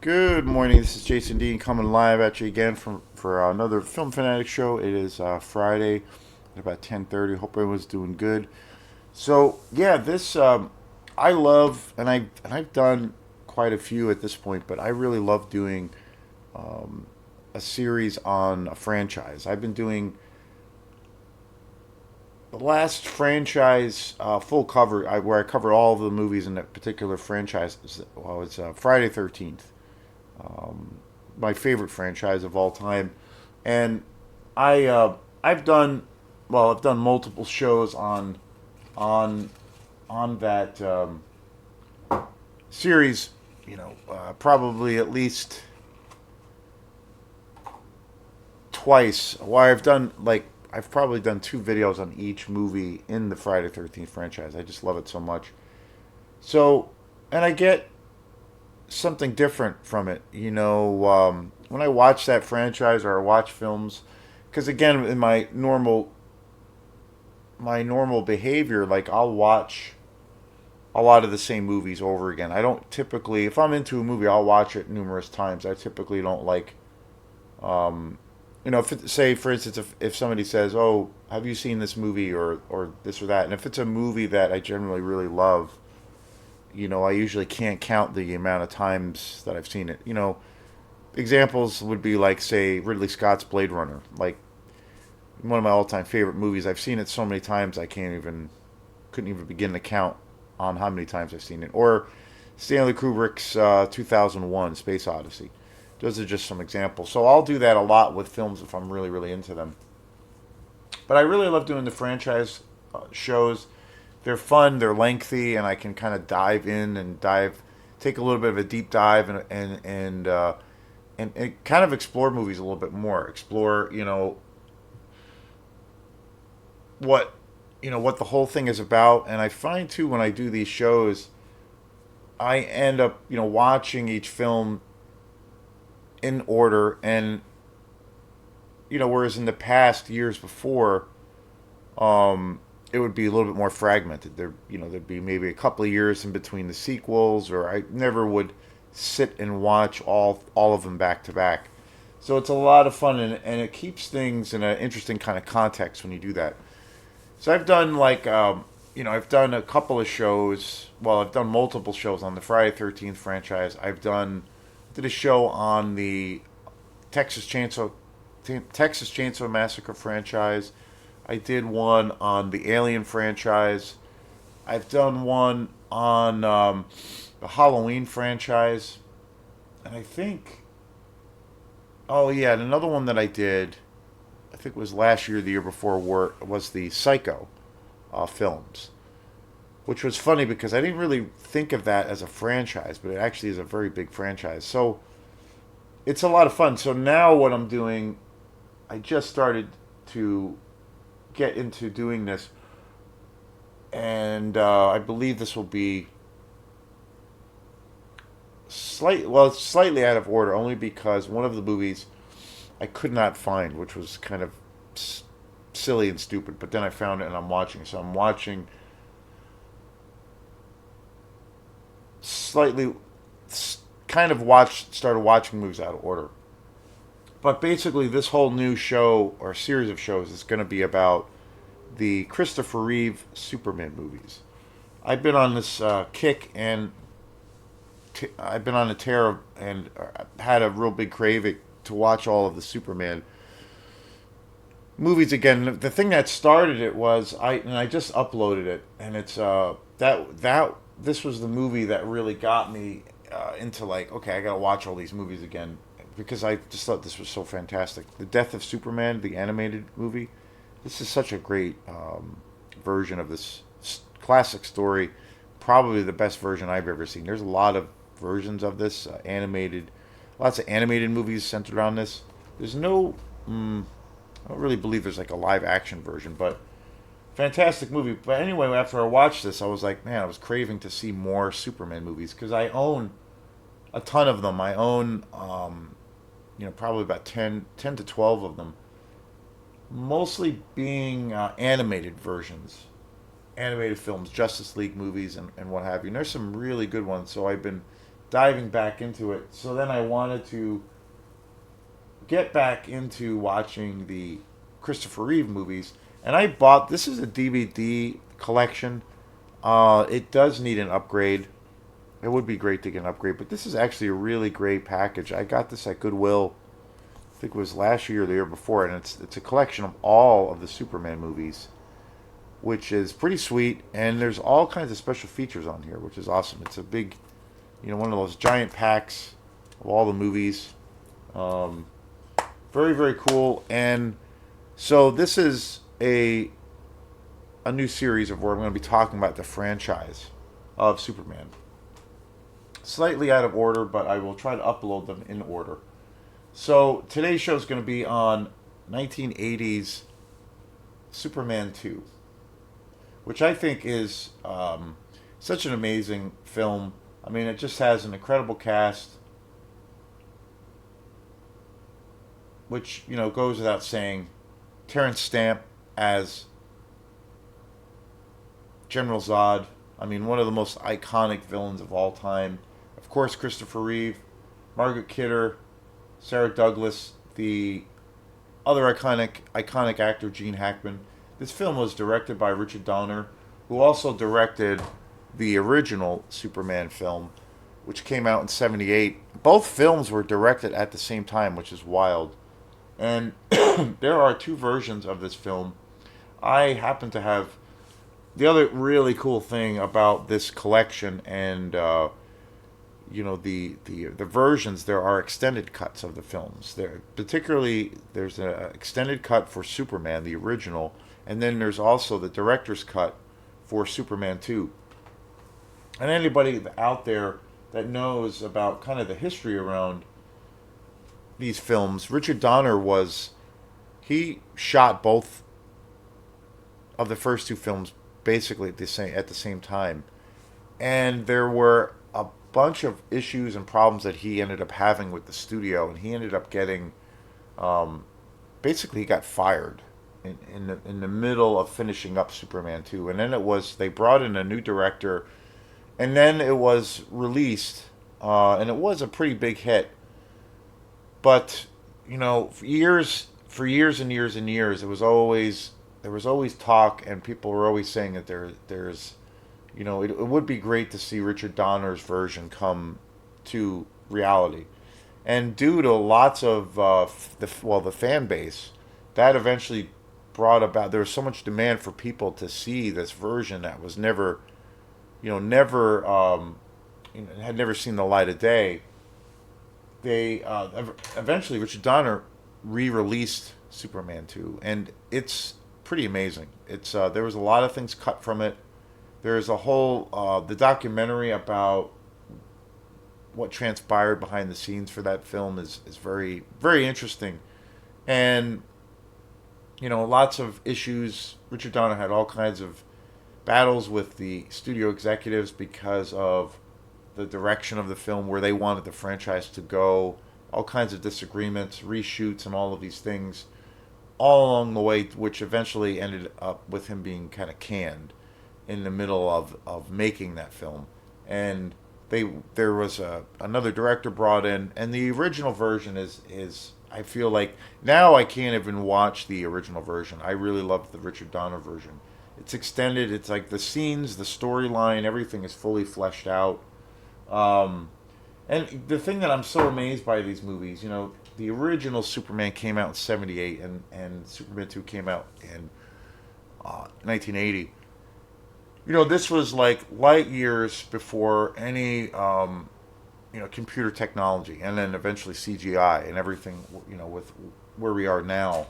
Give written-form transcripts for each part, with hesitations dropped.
Good morning. This is Jason Dean coming live at you again for another Film Fanatic show. It is Friday at about 10:30. Hope everyone's doing good. So yeah, this I love, and I've done quite a few at this point, but I really love doing a series on a franchise. I've been doing the last franchise full cover where I covered all of the movies in that particular franchise. Well, it's Friday 13th. My favorite franchise of all time, and I I've done I've done multiple shows on on that series. Probably at least twice. Why I've probably done two videos on each movie in the Friday 13th franchise. I just love it so much. So, and I get something different from it. When I watch that franchise or I watch films, because again, in my normal behavior, like I'll watch a lot of the same movies over again. I don't typically, if I'm into a movie, I'll watch it numerous times. I typically don't like, um, say for instance, if somebody says, "Oh, have you seen this movie or this or that?" and if it's a movie that I generally really love, I usually can't count the amount of times that I've seen it. Examples would be like, say, Ridley Scott's Blade Runner. Like, one of my all-time favorite movies. I've seen it so many times I couldn't even begin to count on how many times I've seen it. Or Stanley Kubrick's 2001: Space Odyssey. Those are just some examples. So I'll do that a lot with films if I'm really really into them. But I really love doing the franchise shows. They're fun, they're lengthy, and I can kind of dive in and take a little bit of a deep dive and kind of explore movies a little bit more. Explore, what what the whole thing is about. And I find too when I do these shows, I end up watching each film in order, and whereas in the past years before, it would be a little bit more fragmented. There'd be maybe a couple of years in between the sequels, or I never would sit and watch all of them back to back. So it's a lot of fun, and it keeps things in an interesting kind of context when you do that. So I've done I've done a couple of shows. Well, I've done multiple shows on the Friday 13th franchise. Did a show on the Texas Chainsaw Texas Chainsaw Massacre franchise. I did one on the Alien franchise. I've done one on the Halloween franchise, and oh yeah, and another one that I did, I think it was last year, the year before, was the Psycho films, which was funny because I didn't really think of that as a franchise, but it actually is a very big franchise. So it's a lot of fun. So now what I'm doing, I just started to get into doing this, and I believe this will be it's slightly out of order, only because one of the movies I could not find, which was kind of silly and stupid. But then I found it and I'm watching. So I'm watching slightly, kind of started watching movies out of order. But basically, this whole new show or series of shows is going to be about the Christopher Reeve Superman movies. I've been on this kick, and I've been on a tear and had a real big craving to watch all of the Superman movies again. The thing that started it was I just uploaded it, and it's that this was the movie that really got me into, like, okay, I gotta watch all these movies again because I just thought this was so fantastic. The Death of Superman, the animated movie. This is such a great version of this classic story. Probably the best version I've ever seen. There's a lot of versions of this lots of animated movies centered around this. There's no, I don't really believe there's like a live action version, but fantastic movie. But anyway, after I watched this, I was like, man, I was craving to see more Superman movies because I own a ton of them. I own, probably about 10 to 12 of them, mostly being animated versions, animated films, Justice League movies, and what have you. And there's some really good ones. So I've been diving back into it. So then I wanted to get back into watching the Christopher Reeve movies, and I bought this is a DVD collection. It does need an upgrade. It would be great to get an upgrade, but this is actually a really great package. I got this at Goodwill. I think it was last year or the year before, and it's a collection of all of the Superman movies, which is pretty sweet. And there's all kinds of special features on here, which is awesome. It's a big, one of those giant packs of all the movies. Um, Very very cool. And so this is a new series of where I'm going to be talking about the franchise of Superman. Slightly out of order, but I will try to upload them in order. So today's show is going to be on 1980s Superman 2, which I think is such an amazing film. I mean, it just has an incredible cast, which, goes without saying. Terrence Stamp as General Zod. I mean, one of the most iconic villains of all time. Of course, Christopher Reeve, Margaret Kidder, Sarah Douglas, the other iconic actor Gene Hackman. This film was directed by Richard Donner, who also directed the original Superman film, which came out in '78. Both films were directed at the same time, which is wild. And there are two versions of this film. I happen to have the other really cool thing about this collection, and the versions. There are extended cuts of the films. There's an extended cut for Superman, the original, and then there's also the director's cut for Superman 2. And anybody out there that knows about kind of the history around these films, Richard Donner he shot both of the first two films basically at the same time, and there were a bunch of issues and problems that he ended up having with the studio, and he ended up getting basically he got fired in the middle of finishing up Superman 2, and then they brought in a new director, and then it was released, and it was a pretty big hit. But for years and years and years, there was always talk, and people were always saying that there's it would be great to see Richard Donner's version come to reality, and due to lots of the fan base, that eventually brought about there was so much demand for people to see this version that was never never had never seen the light of day. They eventually Richard Donner re-released Superman 2, and it's pretty amazing. It's there was a lot of things cut from it. There's a whole the documentary about what transpired behind the scenes for that film is very very interesting, and lots of issues. Richard Donner had all kinds of battles with the studio executives because of the direction of the film, where they wanted the franchise to go, all kinds of disagreements, reshoots, and all of these things, all along the way, which eventually ended up with him being kind of canned in the middle of making that film. And there was another director brought in, and the original version is I feel like now I can't even watch the original version. I really love the Richard Donner version. It's extended. It's like the scenes, the storyline, everything is fully fleshed out. And the thing that I'm so amazed by these movies, the original Superman came out in '78, and Superman 2 came out in 1980. This was like light years before any computer technology, and then eventually CGI and everything. With where we are now.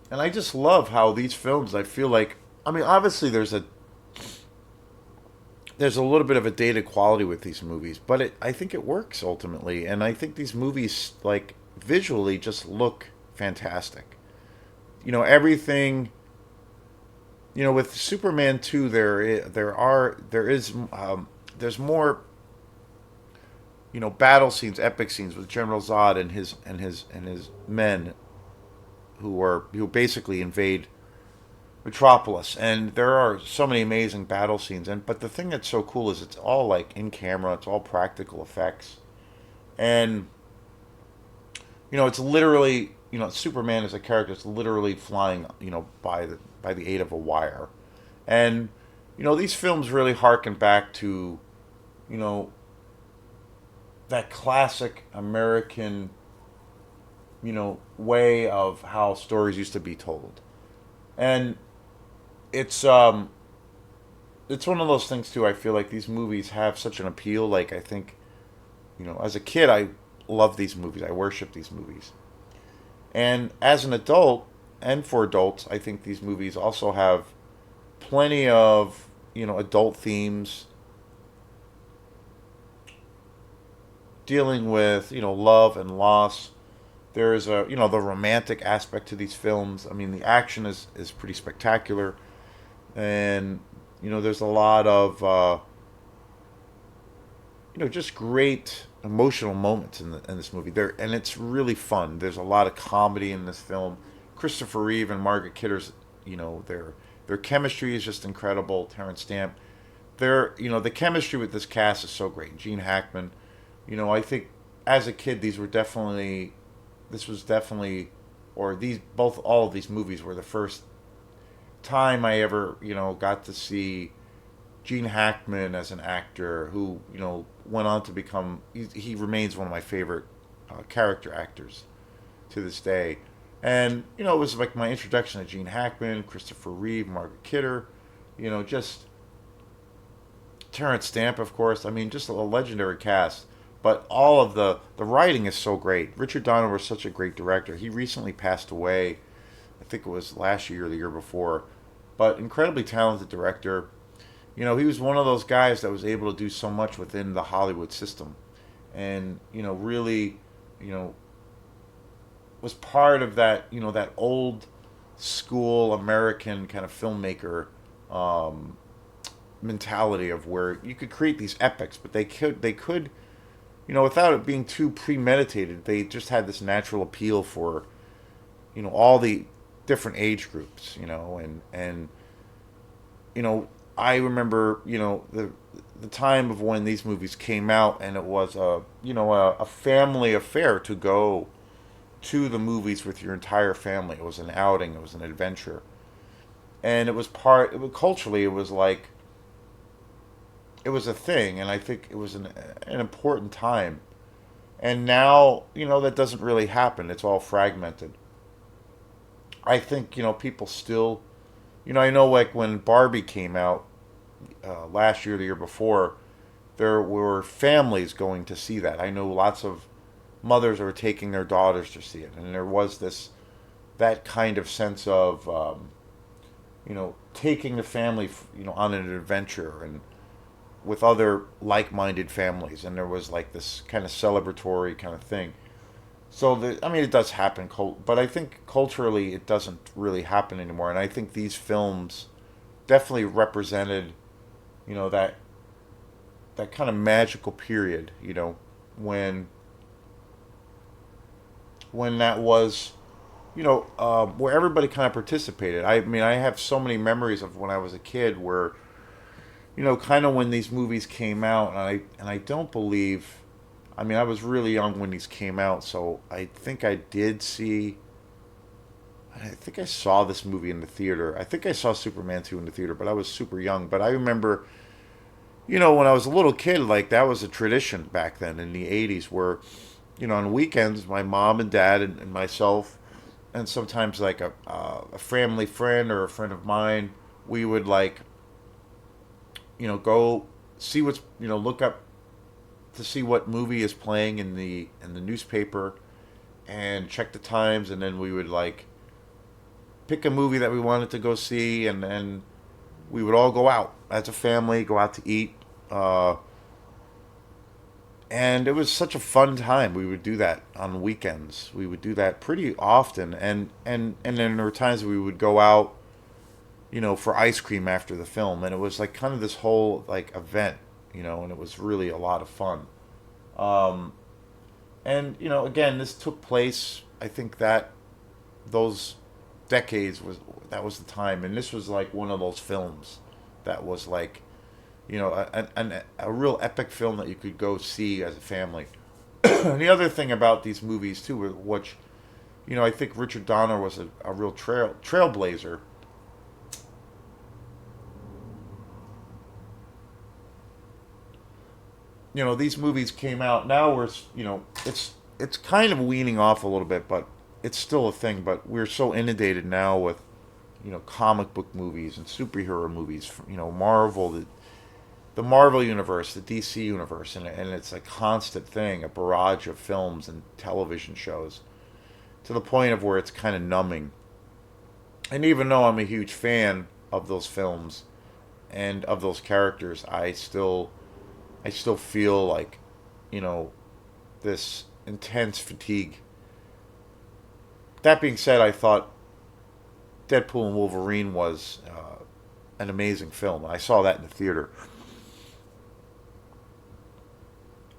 And I just love how these films, I feel like, I mean, obviously there's a little bit of a dated quality with these movies, but I think it works ultimately, and I think these movies, like, visually just look fantastic. Everything. With Superman 2, there's more battle scenes, epic scenes with General Zod and his men who basically invade Metropolis, and there are so many amazing battle scenes. And but the thing that's so cool is it's all like in camera. It's all practical effects, and it's literally Superman as a character. It's literally flying by the aid of a wire, and these films really harken back to you know that classic American way of how stories used to be told, and it's um it's one of those things too. I feel like these movies have such an appeal. Like I think as a kid, I love these movies. I worship these movies, and as an adult, and for adults, I think these movies also have plenty of adult themes dealing with love and loss. There's a the romantic aspect to these films. I mean, the action is pretty spectacular, and there's a lot of just great emotional moments in this movie. There, and it's really fun. There's a lot of comedy in this film. Christopher Reeve and Margaret Kidder's, their chemistry is just incredible. Terrence Stamp, the chemistry with this cast is so great. Gene Hackman, I think as a kid this was definitely, or these both all of these movies were the first time I ever got to see Gene Hackman as an actor who went on to become he remains one of my favorite character actors to this day. And it was like my introduction to Gene Hackman, Christopher Reeve, Margaret Kidder, just Terrence Stamp, of course. I mean, just a legendary cast. But all of the writing is so great. Richard Donner was such a great director. He recently passed away. I think it was last year or the year before. But incredibly talented director. He was one of those guys that was able to do so much within the Hollywood system, and really, you know, was part of that that old school American kind of filmmaker um, mentality of where you could create these epics, but they could without it being too premeditated. They just had this natural appeal for all the different age groups, and I remember the time of when these movies came out, and it was a family affair to go to the movies with your entire family. It was an outing. It was an adventure, and culturally it was like it was a thing, and I think it was an important time. And now that doesn't really happen. It's all fragmented. I think people still I know like when Barbie came out last year, the year before, there were families going to see that. I know lots of mothers were taking their daughters to see it, and there was that kind of sense of taking the family on an adventure and with other like-minded families, and there was like this kind of celebratory kind of thing. So I mean, it does happen, but I think culturally it doesn't really happen anymore. And I think these films definitely represented, that kind of magical period, when that was, where everybody kind of participated. I mean, I have so many memories of when I was a kid where, kind of when these movies came out, and I don't believe. I mean, I was really young when these came out, so I think I did see. I think I saw this movie in the theater. I think I saw Superman 2 in the theater, but I was super young. But I remember, when I was a little kid, like that was a tradition back then in the 80s where, on weekends, my mom and dad and myself, and sometimes like a family friend or a friend of mine, we would like, go see look up to see what movie is playing in the newspaper and check the times, and then we would like pick a movie that we wanted to go see, and then we would all go out as a family, go out to eat, and it was such a fun time. We would do that on weekends. We would do that pretty often, and then there were times we would go out, for ice cream after the film, and it was like kind of this whole like event, and it was really a lot of fun. Um, and again, this took place. I think that those decades was that was the time, and this was like one of those films that was like, a real epic film that you could go see as a family. And the other thing about these movies too, which I think Richard Donner was a real trailblazer. These movies came out. Now it's kind of weaning off a little bit, but it's still a thing. But we're so inundated now with comic book movies and superhero movies. Marvel, the Marvel universe, the DC universe, and it's a constant thing, a barrage of films and television shows, to the point of where it's kind of numbing. And even though I'm a huge fan of those films and of those characters, I still feel like, you know, this intense fatigue. That being said, I thought Deadpool and Wolverine was an amazing film. I saw that in the theater,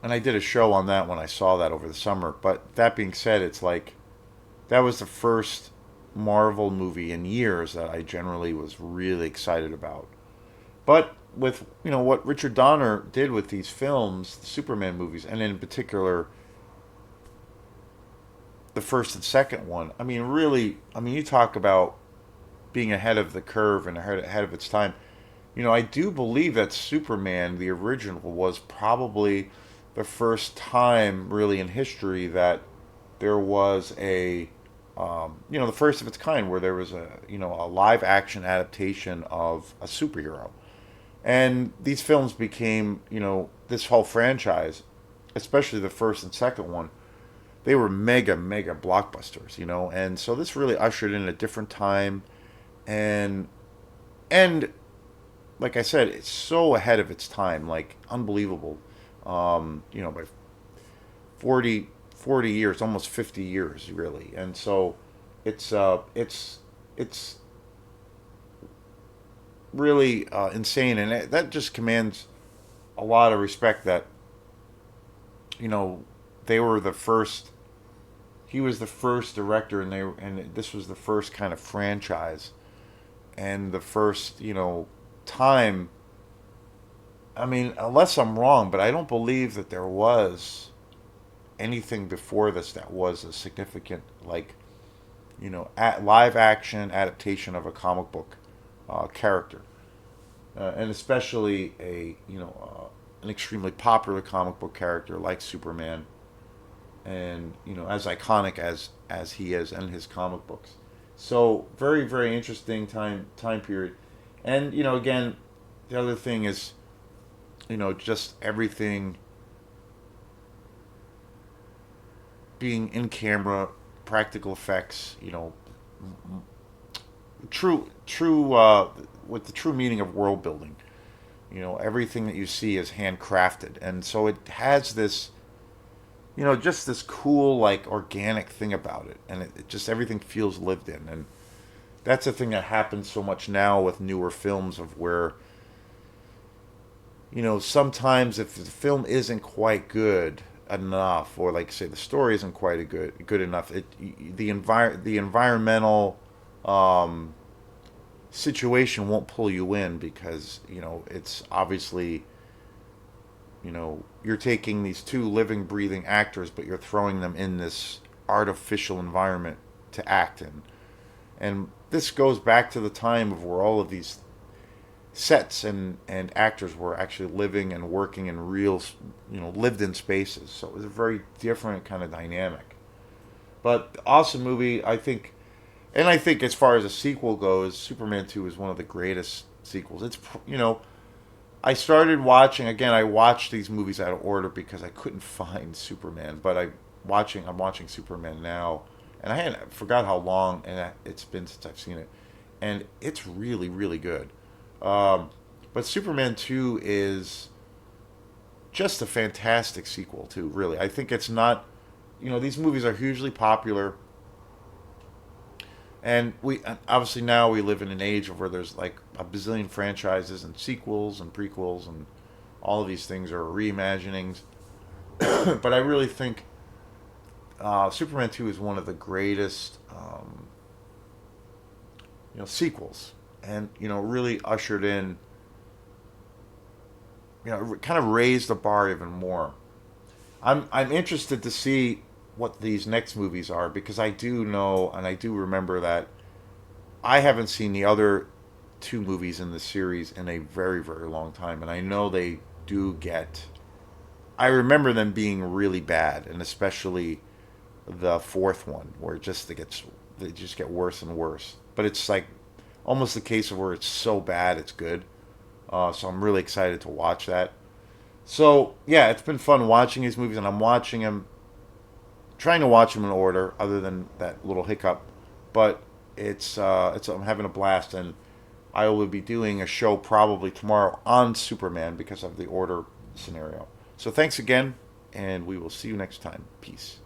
and I did a show on that when I saw that over the summer. But that being said, it's like that was the first Marvel movie in years that I generally was really excited about. But with what Richard Donner did with these films, the Superman movies, and in particular the first and second one, I mean, really, I mean, you talk about being ahead of the curve and ahead of its time. I do believe that Superman, the original, was probably the first time really in history that there was the first of its kind where there was a live action adaptation of a superhero. And these films became, this whole franchise, especially the first and second one, they were mega, mega blockbusters, and so this really ushered in a different time, and and like I said, it's so ahead of its time, like unbelievable. By 40 years, almost 50 years, really, and so it's really insane, and that just commands a lot of respect. That you know they were the first. He was the first director, and this was the first kind of franchise, and the first time. I mean, unless I'm wrong, but I don't believe that there was anything before this that was a significant, like, live action adaptation of a comic book character, and especially an extremely popular comic book character like Superman, and as iconic as he is in his comic books. So very, very interesting time period, and again, the other thing is just everything being in camera, practical effects, true with the true meaning of world building. Everything that you see is handcrafted, and so it has this, just this cool, like, organic thing about it, and it just everything feels lived in, and that's the thing that happens so much now with newer films, of where sometimes if the film isn't quite good enough, or like say the story isn't quite good enough, the environmental situation won't pull you in, because it's obviously you're taking these two living, breathing actors, but you're throwing them in this artificial environment to act in. And this goes back to the time of where all of these sets and actors were actually living and working in real, lived in spaces. So it was a very different kind of dynamic. But awesome movie, I think. And I think as far as a sequel goes, Superman 2 is one of the greatest sequels. I started watching, again, I watched these movies out of order because I couldn't find Superman, but I'm watching Superman now, and I forgot how long and it's been since I've seen it. And it's really, really good. But Superman 2 is just a fantastic sequel too, really. I think it's not, these movies are hugely popular, and we obviously now we live in an age where there's like a bazillion franchises and sequels and prequels, and all of these things are reimaginings. But I really think Superman 2 is one of the greatest sequels, and really ushered in, kind of raised the bar even more. I'm interested to see what these next movies are, because I do know and I do remember that I haven't seen the other two movies in the series in a very, very long time, and I know they do get. I remember them being really bad, and especially the fourth one, where they just get worse and worse. But it's like almost the case of where it's so bad it's good. So I'm really excited to watch that. So yeah, it's been fun watching these movies, and I'm watching them, trying to watch them in order, other than that little hiccup. But it's I'm having a blast, and I will be doing a show probably tomorrow on Superman because of the order scenario. So thanks again, and we will see you next time. Peace.